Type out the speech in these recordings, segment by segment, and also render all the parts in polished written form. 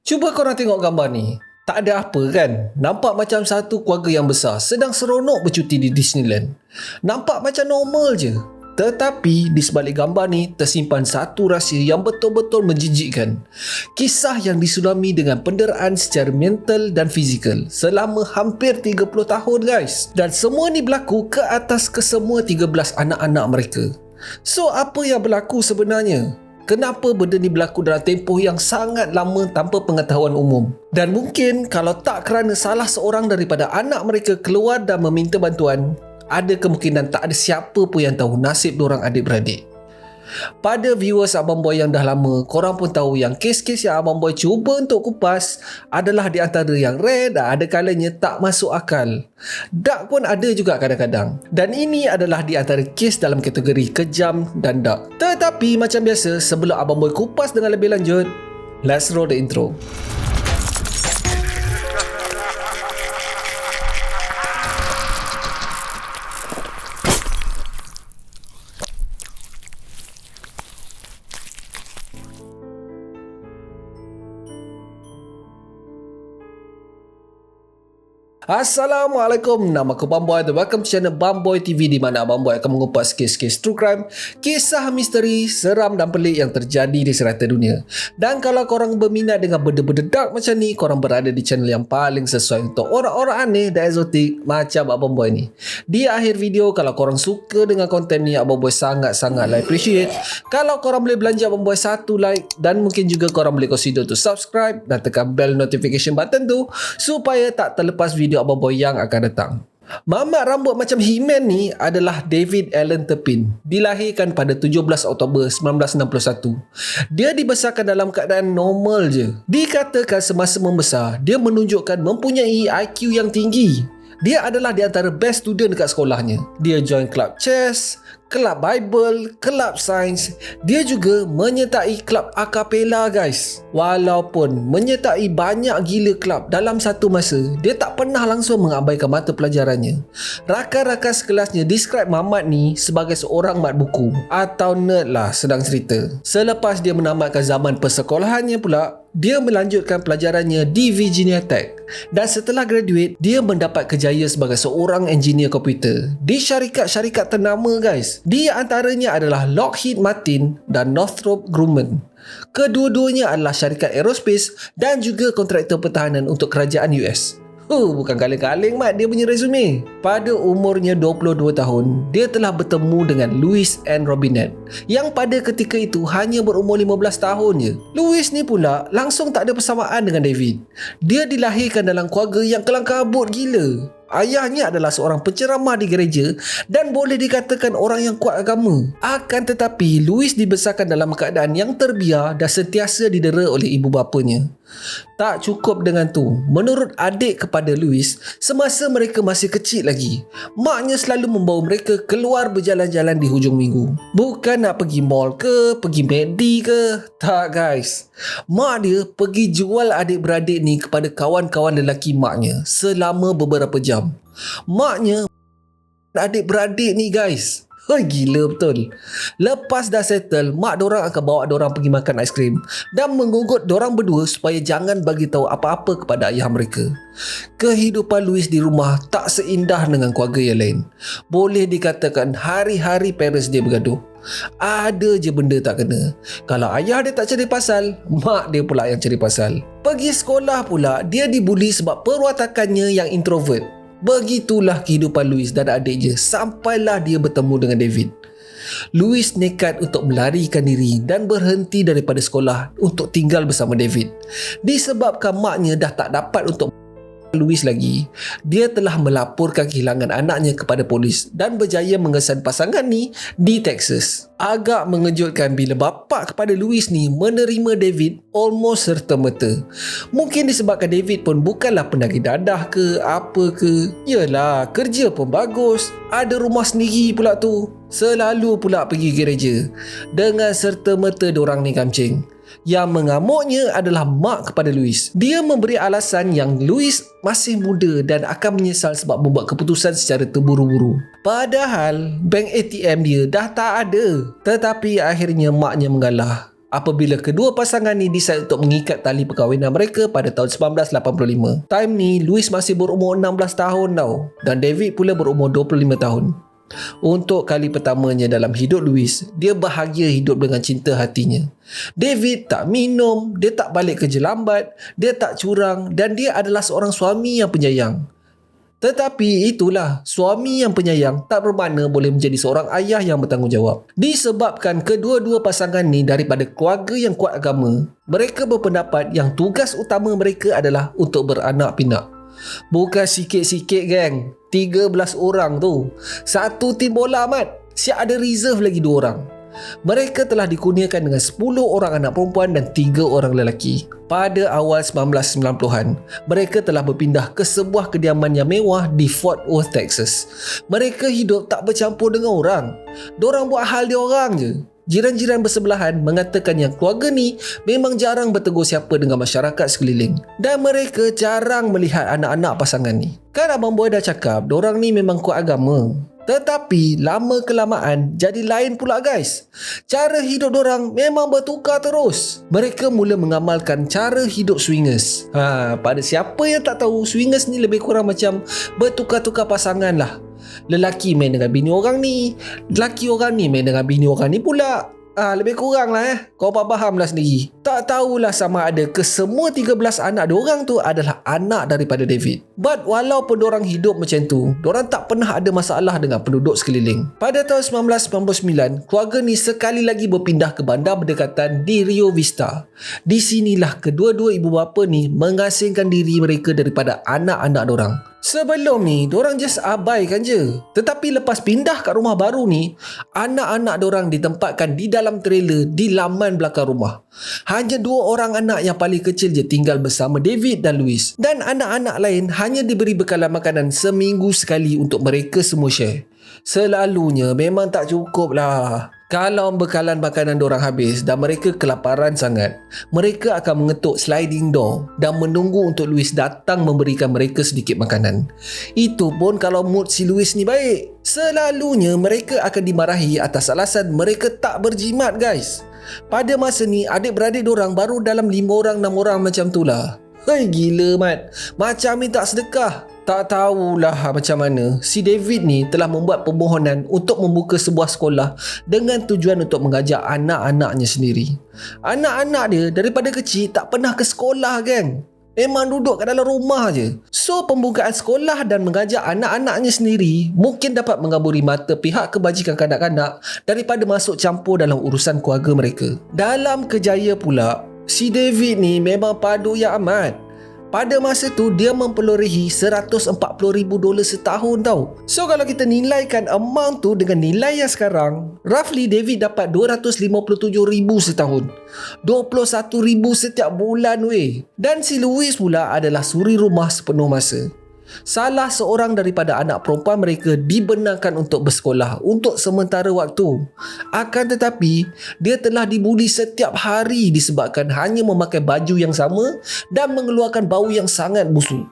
Cuba korang tengok gambar ni. Tak ada apa kan? Nampak macam satu keluarga yang besar sedang seronok bercuti di Disneyland. Nampak macam normal je. Tetapi di sebalik gambar ni tersimpan satu rahsia yang betul-betul menjijikkan. Kisah yang disulami dengan penderaan secara mental dan fizikal selama hampir 30 tahun guys. Dan semua ni berlaku ke atas kesemua 13 anak-anak mereka. So apa yang berlaku sebenarnya? Kenapa benda ni berlaku dalam tempoh yang sangat lama tanpa pengetahuan umum? Dan mungkin kalau tak kerana salah seorang daripada anak mereka keluar dan meminta bantuan, ada kemungkinan tak ada siapa pun yang tahu nasib diorang adik-beradik. Pada viewers Abang Boy yang dah lama, korang pun tahu yang kes-kes yang Abang Boy cuba untuk kupas adalah di antara yang rare dan ada kalanya tak masuk akal. Dark pun ada juga kadang-kadang. Dan ini adalah di antara kes dalam kategori kejam dan dark. Tetapi macam biasa, sebelum Abang Boy kupas dengan lebih lanjut, let's roll the intro. Assalamualaikum, nama aku Abang Boy dan welcome to channel Abang Boy TV di mana Abang Boy akan mengupas kes-kes true crime, kisah misteri, seram dan pelik yang terjadi di serata dunia. Dan kalau korang berminat dengan benda-benda dark macam ni, korang berada di channel yang paling sesuai untuk orang-orang aneh dan eksotik macam Abang Boy ni. Di akhir video, kalau korang suka dengan konten ni, Abang Boy sangat-sangat appreciate kalau korang boleh belanja Abang Boy satu like dan mungkin juga korang boleh consider untuk subscribe dan tekan bell notification button tu supaya tak terlepas video Abang Boy yang akan datang. Mamat rambut macam He-Man ni adalah David Alan Turpin. Dilahirkan pada 17 Oktober 1961. Dia dibesarkan dalam keadaan normal je. Dikatakan semasa membesar, dia menunjukkan mempunyai IQ yang tinggi. Dia adalah di antara best student dekat sekolahnya. Dia join club chess, kelab Bible, kelab sains. Dia juga menyertai kelab acapella guys. Walaupun menyertai banyak gila kelab dalam satu masa, dia tak pernah langsung mengabaikan mata pelajarannya. Rakan-rakan sekelasnya describe Mamat ni sebagai seorang mat buku atau nerd lah sedang cerita. Selepas dia menamatkan zaman persekolahannya pula, dia melanjutkan pelajarannya di Virginia Tech. Dan setelah graduate, dia mendapat kejayaan sebagai seorang engineer komputer di syarikat-syarikat ternama guys. Di antaranya adalah Lockheed Martin dan Northrop Grumman. Kedua-duanya adalah syarikat aerospace dan juga kontraktor pertahanan untuk kerajaan US. Bukan kaleng-kaleng mat dia punya resume. Pada umurnya 22 tahun, dia telah bertemu dengan Louis and Robinette yang pada ketika itu hanya berumur 15 tahun je. Louis ni pula langsung tak ada persamaan dengan David. Dia dilahirkan dalam keluarga yang kelang kabut gila. Ayahnya adalah seorang penceramah di gereja dan boleh dikatakan orang yang kuat agama. Akan tetapi, Louis dibesarkan dalam keadaan yang terbiar dan sentiasa didera oleh ibu bapanya. Tak cukup dengan tu, menurut adik kepada Louis, semasa mereka masih kecil lagi, maknya selalu membawa mereka keluar berjalan-jalan di hujung minggu. Bukan nak pergi mall ke, pergi McD ke, tak guys. Mak dia pergi jual adik-beradik ni kepada kawan-kawan lelaki maknya selama beberapa jam. Maknya adik-beradik ni guys, gila betul. Lepas dah settle, mak dorang akan bawa dorang pergi makan aiskrim dan mengugut dorang berdua supaya jangan bagi tahu apa-apa kepada ayah mereka. Kehidupan Louis di rumah tak seindah dengan keluarga yang lain. Boleh dikatakan hari-hari parents dia bergaduh. Ada je benda tak kena. Kalau ayah dia tak cari pasal, mak dia pula yang cari pasal. Pergi sekolah pula, dia dibuli sebab perwatakannya yang introvert. Begitulah kehidupan Louis dan adiknya sampailah dia bertemu dengan David. Louis nekat untuk melarikan diri dan berhenti daripada sekolah untuk tinggal bersama David. Disebabkan maknya dah tak dapat untuk Louis lagi, dia telah melaporkan kehilangan anaknya kepada polis dan berjaya mengesan pasangan ni di Texas. Agak mengejutkan bila bapa kepada Louis ni menerima David almost serta-merta. Mungkin disebabkan David pun bukanlah penagih dadah ke apa ke. Yelah, kerja pun bagus, ada rumah sendiri pula tu. Selalu pula pergi gereja. Dengan serta-merta dorang ni kamcing. Yang mengamuknya adalah mak kepada Louis. Dia memberi alasan yang Louis masih muda dan akan menyesal sebab membuat keputusan secara terburu-buru. Padahal bank ATM dia dah tak ada. Tetapi akhirnya maknya mengalah. apabila kedua pasangan ni decide untuk mengikat tali perkahwinan mereka pada tahun 1985. Time ni Louis masih berumur 16 tahun tau, dan David pula berumur 25 tahun. Untuk kali pertamanya dalam hidup Louis, dia bahagia hidup dengan cinta hatinya. David tak minum, dia tak balik kerja lambat, dia tak curang, dan dia adalah seorang suami yang penyayang. Tetapi itulah, suami yang penyayang tak bermakna boleh menjadi seorang ayah yang bertanggungjawab. Disebabkan kedua-dua pasangan ni daripada keluarga yang kuat agama, mereka berpendapat yang tugas utama mereka adalah untuk beranak pinak. Bukan sikit-sikit geng, 13 orang tu. Satu tim bola mat, siap ada reserve lagi 2 orang. Mereka telah dikurniakan dengan 10 orang anak perempuan dan 3 orang lelaki. Pada awal 1990-an, mereka telah berpindah ke sebuah kediaman yang mewah di Fort Worth, Texas. Mereka hidup tak bercampur dengan orang. Dorang buat hal dia orang je. Jiran-jiran bersebelahan mengatakan yang keluarga ni memang jarang bertegur siapa dengan masyarakat sekeliling. Dan mereka jarang melihat anak-anak pasangan ni. Kan Abang Boy dah cakap, dorang ni memang kuat agama. Tetapi lama kelamaan jadi lain pula guys. Cara hidup dorang memang bertukar terus. Mereka mula mengamalkan cara hidup swingers. Pada siapa yang tak tahu, swingers ni lebih kurang macam bertukar-tukar pasangan lah. Lelaki main dengan bini orang ni, lelaki orang ni main dengan bini orang ni pula. Lebih kurang lah Kau faham lah sendiri. Tak tahulah sama ada ke semua 13 anak diorang tu adalah anak daripada David. But walaupun diorang hidup macam tu, diorang tak pernah ada masalah dengan penduduk sekeliling. Pada tahun 1999, keluarga ni sekali lagi berpindah ke bandar berdekatan di Rio Vista. Di sinilah kedua-dua ibu bapa ni mengasingkan diri mereka daripada anak-anak diorang. Sebelum ni, diorang just abaikan je. Tetapi lepas pindah kat rumah baru ni, anak-anak diorang ditempatkan di dalam trailer di laman belakang rumah. Hanya 2 orang anak yang paling kecil je tinggal bersama David dan Louis. Dan anak-anak lain hanya diberi bekalan makanan seminggu sekali untuk mereka semua share. Selalunya memang tak cukup lah. Kalau bekalan makanan diorang habis dan mereka kelaparan sangat, mereka akan mengetuk sliding door dan menunggu untuk Louis datang memberikan mereka sedikit makanan. Itu pun kalau mood si Louis ni baik. Selalunya mereka akan dimarahi atas alasan mereka tak berjimat guys. Pada masa ni, adik-beradik diorang baru dalam 5 orang 6 orang macam tu lah. Hei gila mat, macam ni tak sedekah. Tak tahulah macam mana si David ni telah membuat permohonan untuk membuka sebuah sekolah dengan tujuan untuk mengajar anak-anaknya sendiri. Anak-anak dia daripada kecil tak pernah ke sekolah geng. Memang duduk kat dalam rumah je. So pembukaan sekolah dan mengajar anak-anaknya sendiri mungkin dapat mengaburi mata pihak kebajikan kanak-kanak daripada masuk campur dalam urusan keluarga mereka. Dalam kejaya pula, si David ni memang padu yang amat. Pada masa tu dia memperolehi $140,000 setahun tau. So kalau kita nilaikan amount tu dengan nilai yang sekarang, roughly David dapat $257,000 setahun. $21,000 setiap bulan weh. Dan si Louis pula adalah suri rumah sepenuh masa. Salah seorang daripada anak perempuan mereka dibenarkan untuk bersekolah untuk sementara waktu. Akan tetapi, dia telah dibuli setiap hari disebabkan hanya memakai baju yang sama dan mengeluarkan bau yang sangat busuk.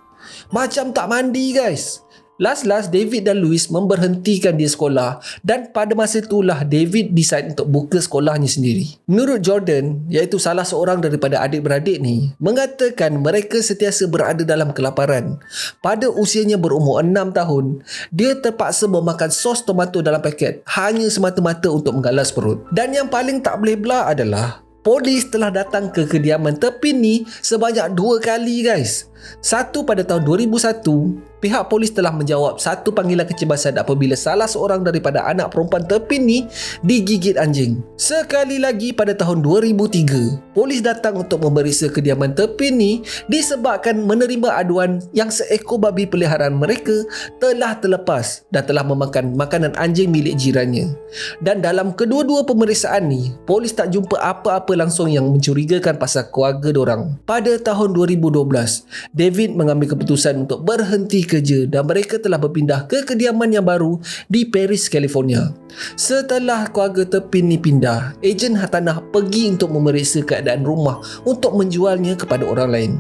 Macam tak mandi guys. Last David dan Louis memberhentikan dia sekolah dan pada masa itulah David decide untuk buka sekolahnya sendiri. Menurut Jordan, iaitu salah seorang daripada adik-beradik ni, mengatakan mereka sentiasa berada dalam kelaparan. Pada usianya berumur 6 tahun, dia terpaksa memakan sos tomato dalam paket hanya semata-mata untuk menggalas perut. Dan yang paling tak boleh belah adalah polis telah datang ke kediaman Tepin ni sebanyak 2 kali guys. Satu pada tahun 2001, pihak polis telah menjawab satu panggilan kecemasan apabila salah seorang daripada anak perempuan Tepin ni digigit anjing. Sekali lagi pada tahun 2003, polis datang untuk memeriksa kediaman Tepin ni disebabkan menerima aduan yang seekor babi peliharaan mereka telah terlepas dan telah memakan makanan anjing milik jirannya. Dan dalam kedua-dua pemeriksaan ni, polis tak jumpa apa-apa langsung yang mencurigakan pasal keluarga dorang. Pada tahun 2012, David mengambil keputusan untuk berhenti kerja dan mereka telah berpindah ke kediaman yang baru di Paris, California. Setelah keluarga Tepin ni pindah, ejen hartanah pergi untuk memeriksa keadaan rumah untuk menjualnya kepada orang lain.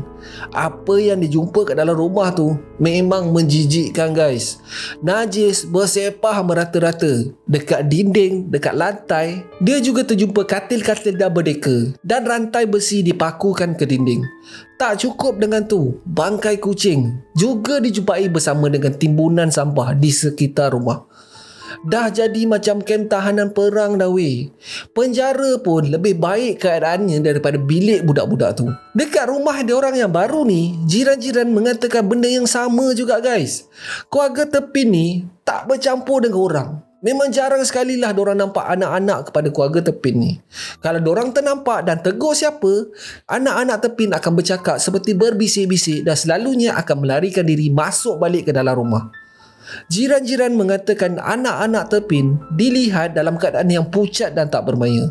Apa yang dijumpa kat dalam rumah tu memang menjijikkan guys. Najis bersepah merata-rata. Dekat dinding, dekat lantai. Dia juga terjumpa katil-katil double decker dan rantai besi dipakukan ke dinding. Tak cukup dengan tu, bangkai kucing juga dijumpai bersama dengan timbunan sampah di sekitar rumah. Dah jadi macam kem tahanan perang dah weh. Penjara pun lebih baik keadaannya daripada bilik budak-budak tu. Dekat rumah dia orang yang baru ni, jiran-jiran mengatakan benda yang sama juga guys. Keluarga Tepin ni tak bercampur dengan orang. Memang jarang sekali lah diorang nampak anak-anak kepada keluarga Tepin ni. Kalau diorang ternampak dan tegur siapa, anak-anak Tepin akan bercakap seperti berbisik-bisik dan selalunya akan melarikan diri masuk balik ke dalam rumah. Jiran-jiran mengatakan anak-anak Tepin dilihat dalam keadaan yang pucat dan tak bermaya.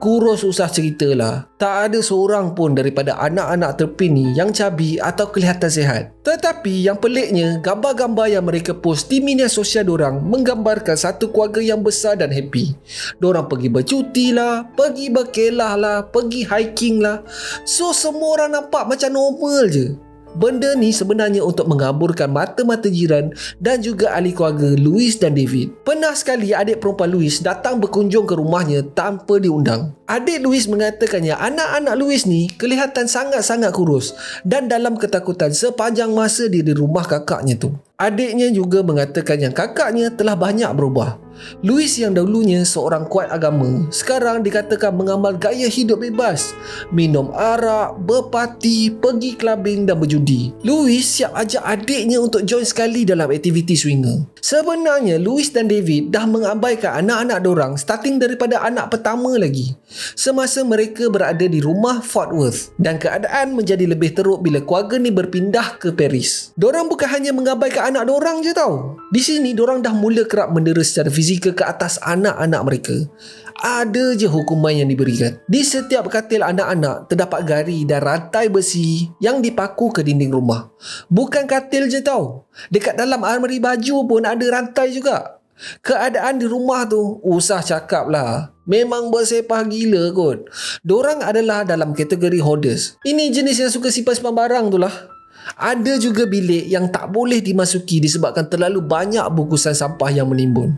Kurus usah ceritalah. Tak ada seorang pun daripada anak-anak Tepin ni yang cabi atau kelihatan sihat. Tetapi yang peliknya, gambar-gambar yang mereka post di media sosial dorang menggambarkan satu keluarga yang besar dan happy. Dorang pergi bercuti lah, pergi berkelah lah, pergi hiking lah. So semua orang nampak macam normal je. Benda ni sebenarnya untuk mengaburkan mata-mata jiran dan juga ahli keluarga Louis dan David. Pernah sekali adik perempuan Louis datang berkunjung ke rumahnya tanpa diundang. Adik Louis mengatakannya anak-anak Louis ni kelihatan sangat-sangat kurus dan dalam ketakutan sepanjang masa dia di rumah kakaknya tu. Adiknya juga mengatakan yang kakaknya telah banyak berubah. Louis yang dahulunya seorang kuat agama, sekarang dikatakan mengamal gaya hidup bebas, minum arak, berparti, pergi clubbing dan berjudi. Louis siap ajak adiknya untuk join sekali dalam aktiviti swinger. Sebenarnya Louis dan David dah mengabaikan anak-anak dorang starting daripada anak pertama lagi, semasa mereka berada di rumah Fort Worth, dan keadaan menjadi lebih teruk bila keluarga ni berpindah ke Paris. Dorang bukan hanya mengabaikan anak dorang je tau. Di sini dorang dah mula kerap mendera secara fizikal ke atas anak-anak mereka. Ada je hukuman yang diberikan. Di setiap katil anak-anak terdapat gari dan rantai besi yang dipaku ke dinding rumah. Bukan katil je tau. Dekat dalam almari baju pun ada rantai juga. Keadaan di rumah tu usah cakap lah. Memang bersepah gila kot. Dorang adalah dalam kategori hoarders. Ini jenis yang suka simpan-simpan barang tu lah. Ada juga bilik yang tak boleh dimasuki disebabkan terlalu banyak bungkusan sampah yang menimbun.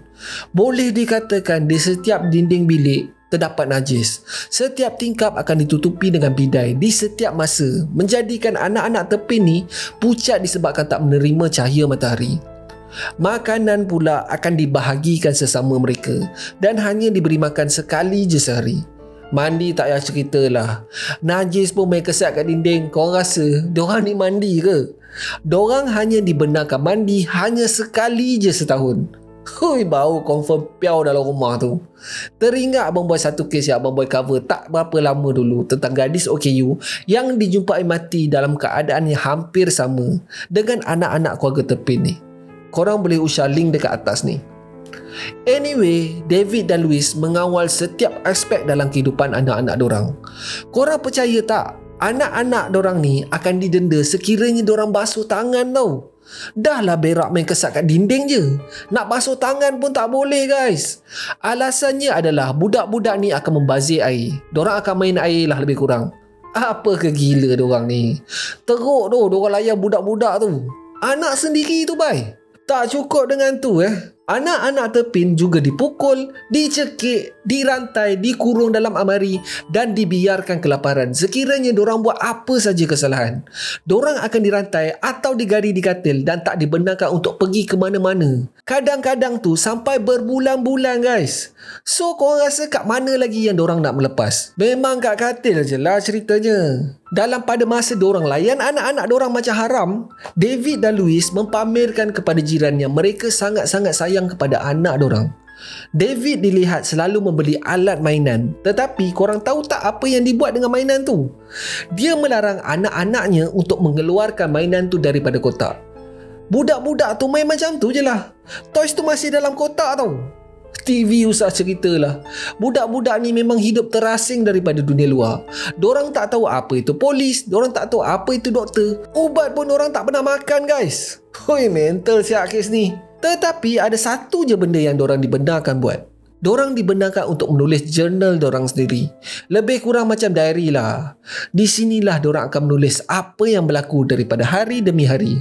Boleh dikatakan di setiap dinding bilik terdapat najis. Setiap tingkap akan ditutupi dengan bidai di setiap masa, menjadikan anak-anak Tepin ni pucat disebabkan tak menerima cahaya matahari. Makanan pula akan dibahagikan sesama mereka dan hanya diberi makan sekali je sehari. Mandi tak payah cerita lah. Najis pun main kesat kat dinding. Korang rasa diorang ni mandi ke? Diorang hanya dibenarkan mandi hanya sekali je setahun. Hui, bau confirm piau dalam rumah tu. Teringat Abang Boy satu kes yang Abang Boy cover tak berapa lama dulu tentang gadis OKU yang dijumpai mati dalam keadaan yang hampir sama dengan anak-anak keluarga Tepin ni. Korang boleh usah link dekat atas ni. Anyway, David dan Louis mengawal setiap aspek dalam kehidupan anak-anak dorang. Korang percaya tak? Anak-anak dorang ni akan didenda sekiranya dorang basuh tangan tau. Dah lah berak main kesat kat dinding je. Nak basuh tangan pun tak boleh guys. Alasannya adalah budak-budak ni akan membazir air. Dorang akan main air lah lebih kurang. Apa ke gila dorang ni? Teruk tu dorang layan budak-budak tu. Anak sendiri tu bay. Tak cukup dengan tu anak-anak Tepin juga dipukul, dicekik, dirantai, dikurung dalam almari dan dibiarkan kelaparan sekiranya dorang buat apa saja kesalahan. Dorang akan dirantai atau digari di katil dan tak dibenarkan untuk pergi ke mana-mana. Kadang-kadang tu sampai berbulan-bulan guys. So korang rasa kat mana lagi yang dorang nak melepas? Memang kat katil je lah ceritanya. Dalam pada masa dorang layan anak-anak dorang macam haram, David dan Louis mempamerkan kepada jiran yang mereka sangat-sangat sayang kepada anak dorang. David dilihat selalu membeli alat mainan, tetapi korang tahu tak apa yang dibuat dengan mainan tu? Dia melarang anak-anaknya untuk mengeluarkan mainan tu daripada kotak. Budak-budak tu main macam tu je lah. Toys tu masih dalam kotak tau. TV usah ceritalah. Budak-budak ni memang hidup terasing daripada dunia luar. Dorang tak tahu apa itu polis, dorang tak tahu apa itu doktor. Ubat pun dorang tak pernah makan guys. Hoi, mental siap kes ni. Tetapi ada satu je benda yang dorang dibenarkan buat. Dorang dibenarkan untuk menulis jurnal dorang sendiri. Lebih kurang macam diary lah. Di sinilah dorang akan menulis apa yang berlaku daripada hari demi hari.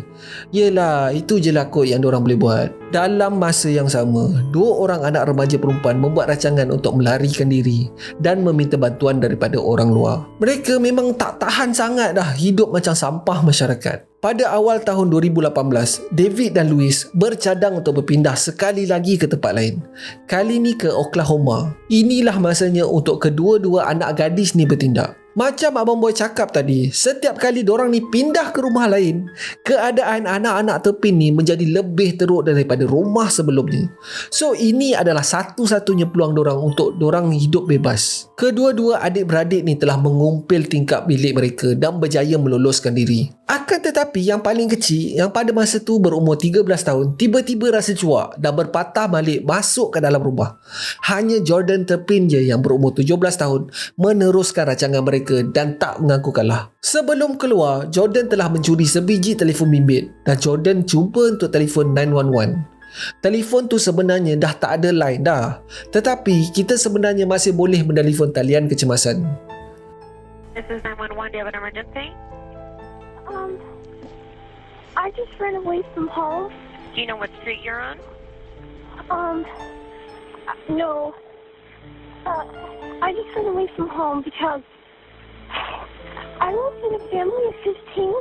Yelah, itu je lah kot yang dorang boleh buat. Dalam masa yang sama, 2 orang anak remaja perempuan membuat rancangan untuk melarikan diri dan meminta bantuan daripada orang luar. Mereka memang tak tahan sangat dah hidup macam sampah masyarakat. Pada awal tahun 2018, David dan Louis bercadang untuk berpindah sekali lagi ke tempat lain. Kali ni ke Oklahoma. Inilah masanya untuk kedua-dua anak gadis ni bertindak. Macam Abang Boy cakap tadi, setiap kali dorang ni pindah ke rumah lain, keadaan anak-anak Terpin ni menjadi lebih teruk daripada rumah sebelumnya. So ini adalah satu-satunya peluang dorang untuk dorang hidup bebas. Kedua-dua adik-beradik ni telah mengumpil tingkap bilik mereka dan berjaya meloloskan diri. Akan tetapi yang paling kecil, yang pada masa tu berumur 13 tahun, tiba-tiba rasa cuak dan berpatah balik masuk ke dalam rumah. Hanya Jordan Terpin je yang berumur 17 tahun meneruskan rancangan mereka dan tak mengaku kalah. Sebelum keluar, Jordan telah mencuri sebiji telefon bimbit dan Jordan cuba untuk telefon 911. Telefon tu sebenarnya dah tak ada line dah, tetapi kita sebenarnya masih boleh menelefon talian kecemasan. This is 911. Do you have an emergency? I just ran away from home. Do you know what street you're on? No. I just ran away from home because I was in a family of 15.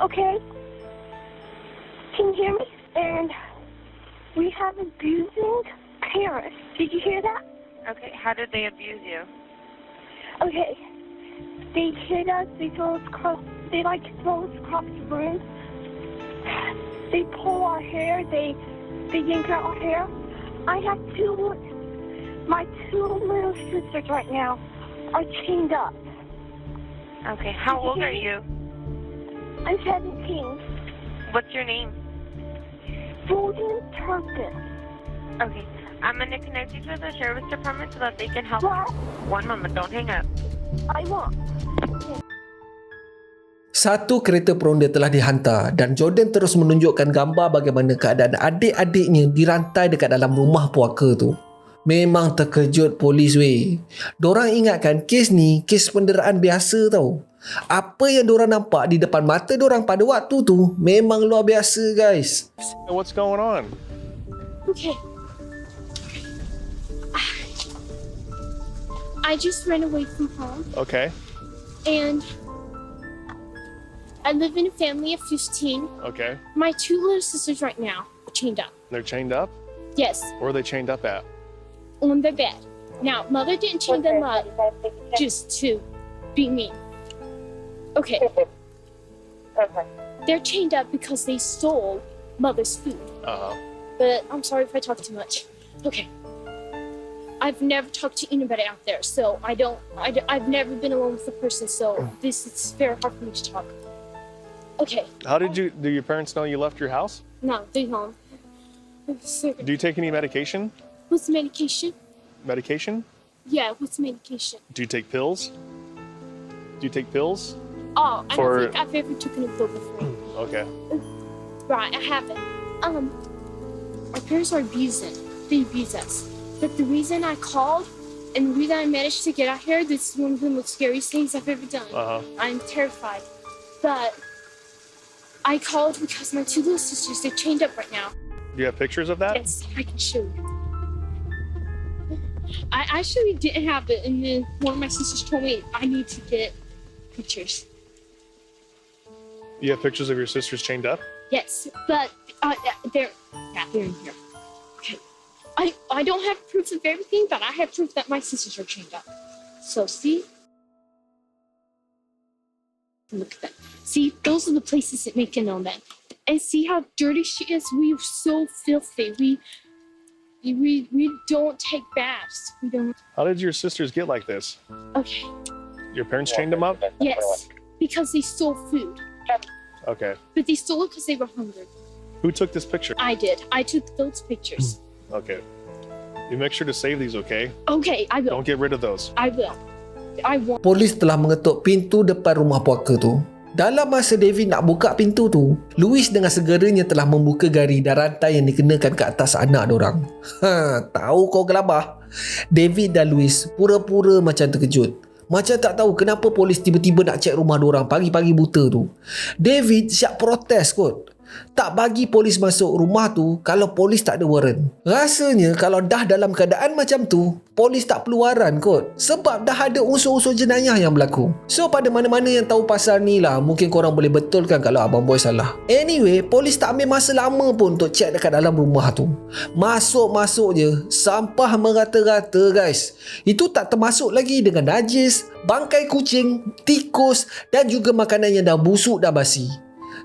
Okay? Can you hear me? And we have abusing parents. Did you hear that? Okay, how did they abuse you? Okay. They hit us, they like to throw us across the room. They pull our hair, they yank out our hair. I have my 2 little sisters right now are chained up. Okay, how old are you? I'm 17. What's your name? Jordan Terpin. Okay, I'm going to connect you to the service department so that they can help What? you. One moment, don't hang up. I won't. Satu kereta peronda telah dihantar dan Jordan terus menunjukkan gambar bagaimana keadaan adik-adiknya dirantai dekat dalam rumah puaka tu. Memang terkejut polis weh. Dorang ingatkan kes ni kes penderaan biasa tau. Apa yang dorang nampak di depan mata dorang pada waktu tu memang luar biasa guys. What's going on? Okay. I just ran away from home Okay. and I live in a family of 15. Okay. My 2 little sisters right now are chained up. They're chained up? Yes, Where are they chained up at? on their bed. Now, mother didn't chain them up just to be mean. Okay. They're chained up because they stole mother's food. Uh-huh. But I'm sorry if I talk too much. Okay. I've never talked to anybody out there, so I've never been alone with a person, so this is very hard for me to talk. Okay. Do your parents know you left your house? No, they don't. Do you take any medication? What's medication? Medication? Yeah, what's medication? Do you take pills? Do you take pills? Oh, I For- don't think I've ever taken a pill before. Okay. Right, I haven't. Our parents are abusing. They abuse us. But the reason I called and the reason I managed to get out here, this is one of the most scariest things I've ever done. Uh-huh. I'm terrified. But I called because my 2 little sisters, they're chained up right now. Do you have pictures of that? Yes, I can show you. I actually didn't have it, and then one of my sisters told me I need to get pictures. You have pictures of your sisters chained up? Yes, but they're in here. Okay, I don't have proof of everything, but I have proof that my sisters are chained up. So see, look at that. See, those are the places that make it on them. And see how dirty she is. We are so filthy. We don't take baths. We don't. How did your sisters get like this? Okay. Your parents chained them up? Yes, because they stole food. Okay. But they stole it because they were hungry. Who took this picture? I did. I took those pictures. Okay. You make sure to save these, okay? Okay, I will. Don't get rid of those. I will. I won't. Polis telah mengetuk pintu depan rumah puaka tu Dalam masa David nak buka pintu tu, Louis dengan segeranya telah membuka gari dan rantai yang dikenakan ke atas anak diorang. Tahu kau gelabah? David dan Louis pura-pura macam terkejut. Macam tak tahu kenapa polis tiba-tiba nak cek rumah diorang pagi-pagi buta tu. David siap protes kot. Tak bagi polis masuk rumah tu kalau polis tak ada warrant. Rasanya kalau dah dalam keadaan macam tu, polis tak perlu warrant kot. Sebab dah ada unsur-unsur jenayah yang berlaku. So pada mana-mana yang tahu pasal ni lah, mungkin korang boleh betulkan kalau Abang Boy salah. Anyway, polis tak ambil masa lama pun untuk cek dekat dalam rumah tu. Masuk-masuk je, sampah merata-rata guys. Itu tak termasuk lagi dengan najis, bangkai kucing, tikus dan juga makanan yang dah busuk dah basi.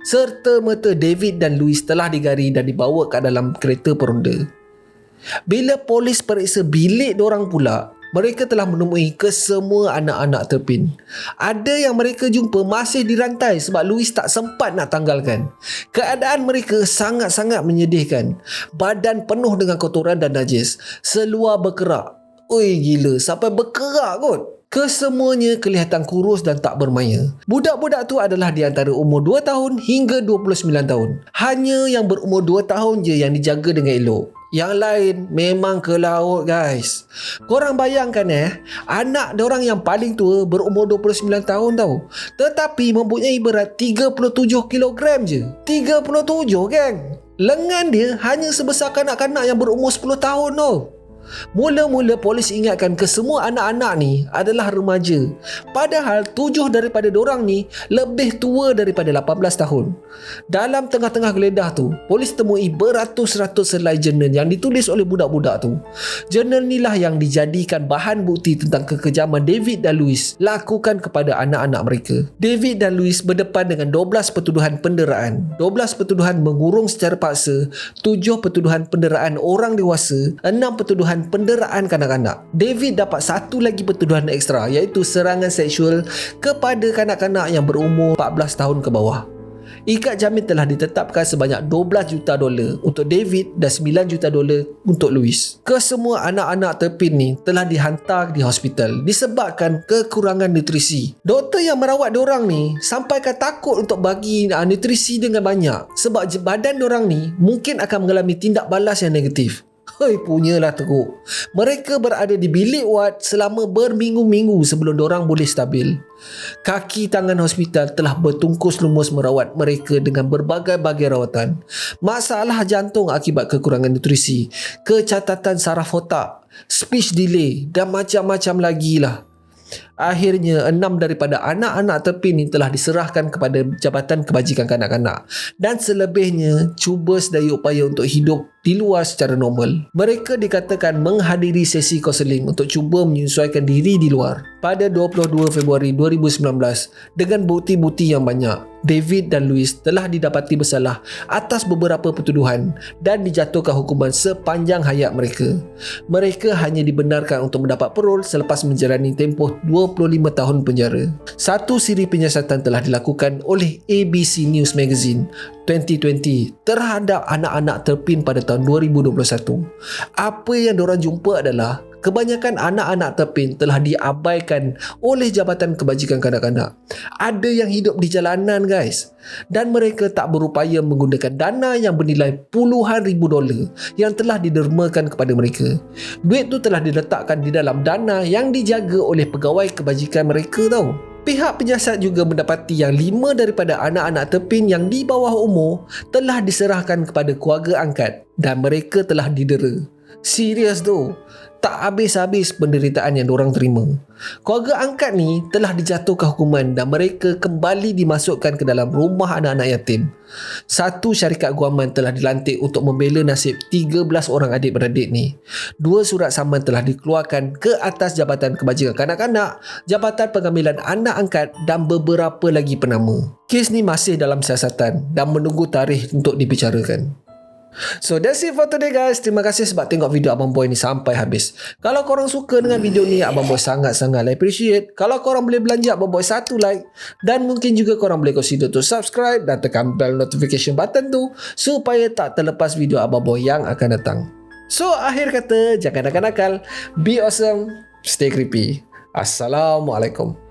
Serta merta David dan Louis telah digari dan dibawa ke dalam kereta peronda. Bila polis periksa bilik diorang pula, mereka telah menemui kesemua anak-anak terpin. Ada yang mereka jumpa masih dirantai sebab Louis tak sempat nak tanggalkan. Keadaan mereka sangat-sangat menyedihkan. Badan penuh dengan kotoran dan najis. Seluar berkerak. Oi gila, sampai berkerak kot. Kesemuanya kelihatan kurus dan tak bermaya. Budak-budak tu adalah di antara umur 2 tahun hingga 29 tahun. Hanya yang berumur 2 tahun je yang dijaga dengan elok. Yang lain memang ke laut guys. Korang bayangkan anak diorang yang paling tua berumur 29 tahun tau. Tetapi mempunyai berat 37 kilogram je. 37 geng. Lengan dia hanya sebesar kanak-kanak yang berumur 10 tahun tau. Mula-mula polis ingatkan kesemua anak-anak ni adalah remaja. Padahal 7 daripada dorang ni lebih tua daripada 18 tahun. Dalam tengah-tengah geledah tu, polis temui beratus-ratus selai jurnal yang ditulis oleh budak-budak tu. Jurnal ni lah yang dijadikan bahan bukti tentang kekejaman David dan Louis lakukan kepada anak-anak mereka. David dan Louis berdepan dengan 12 pertuduhan penderaan, 12 pertuduhan mengurung secara paksa, 7 pertuduhan penderaan orang dewasa, 6 pertuduhan penderaan kanak-kanak. David dapat satu lagi pertuduhan ekstra, iaitu serangan seksual kepada kanak-kanak yang berumur 14 tahun ke bawah. Ikat jamin telah ditetapkan sebanyak $12 juta untuk David dan $9 juta untuk Louis. Kesemua anak-anak terpin ni telah dihantar di hospital disebabkan kekurangan nutrisi. Doktor yang merawat diorang ni sampaikan takut untuk bagi nutrisi dengan banyak sebab badan diorang ni mungkin akan mengalami tindak balas yang negatif. Hei, punyalah teruk. Mereka berada di bilik ward selama berminggu-minggu sebelum dorang boleh stabil. Kaki tangan hospital telah bertungkus lumus merawat mereka dengan berbagai-bagai rawatan. Masalah jantung akibat kekurangan nutrisi, kecacatan saraf otak, speech delay dan macam-macam lagi lah. Akhirnya 6 daripada anak-anak terpin ini telah diserahkan kepada Jabatan Kebajikan Kanak-kanak dan selebihnya cuba sedaya upaya untuk hidup di luar secara normal. Mereka dikatakan menghadiri sesi kaunseling untuk cuba menyesuaikan diri di luar. Pada 22 Februari 2019, dengan bukti-bukti yang banyak, David dan Louis telah didapati bersalah atas beberapa pertuduhan dan dijatuhkan hukuman sepanjang hayat mereka. Mereka hanya dibenarkan untuk mendapat parol selepas menjalani tempoh 25 tahun penjara. Satu siri penyiasatan telah dilakukan oleh ABC News Magazine 2020 terhadap anak-anak terpin pada tahun 2021. Apa yang diorang jumpa adalah kebanyakan anak-anak terpin telah diabaikan oleh Jabatan Kebajikan Kanak-kanak. Ada yang hidup di jalanan guys, dan mereka tak berupaya menggunakan dana yang bernilai puluhan ribu dolar yang telah didermakan kepada mereka. Duit tu telah diletakkan di dalam dana yang dijaga oleh pegawai kebajikan mereka tau. Pihak penyiasat juga mendapati yang 5 daripada anak-anak terpin yang di bawah umur telah diserahkan kepada keluarga angkat dan mereka telah didera. Serius tu, tak habis-habis penderitaan yang diorang terima. Keluarga angkat ni telah dijatuhkan hukuman dan mereka kembali dimasukkan ke dalam rumah anak-anak yatim. Satu syarikat guaman telah dilantik untuk membela nasib 13 orang adik-beradik ni. 2 surat saman telah dikeluarkan ke atas Jabatan Kebajikan Kanak-kanak, Jabatan Pengambilan Anak Angkat dan beberapa lagi penama. Kes ni masih dalam siasatan dan menunggu tarikh untuk dibicarakan. So that's it for today guys. Terima kasih sebab tengok video Abang Boy ni sampai habis. Kalau korang suka dengan video ni, Abang Boy sangat-sangat appreciate kalau korang boleh belanja Abang Boy satu like, dan mungkin juga korang boleh consider to subscribe dan tekan bell notification button tu supaya tak terlepas video Abang Boy yang akan datang. So akhir kata, jangan nakal-nakal, be awesome, stay creepy. Assalamualaikum.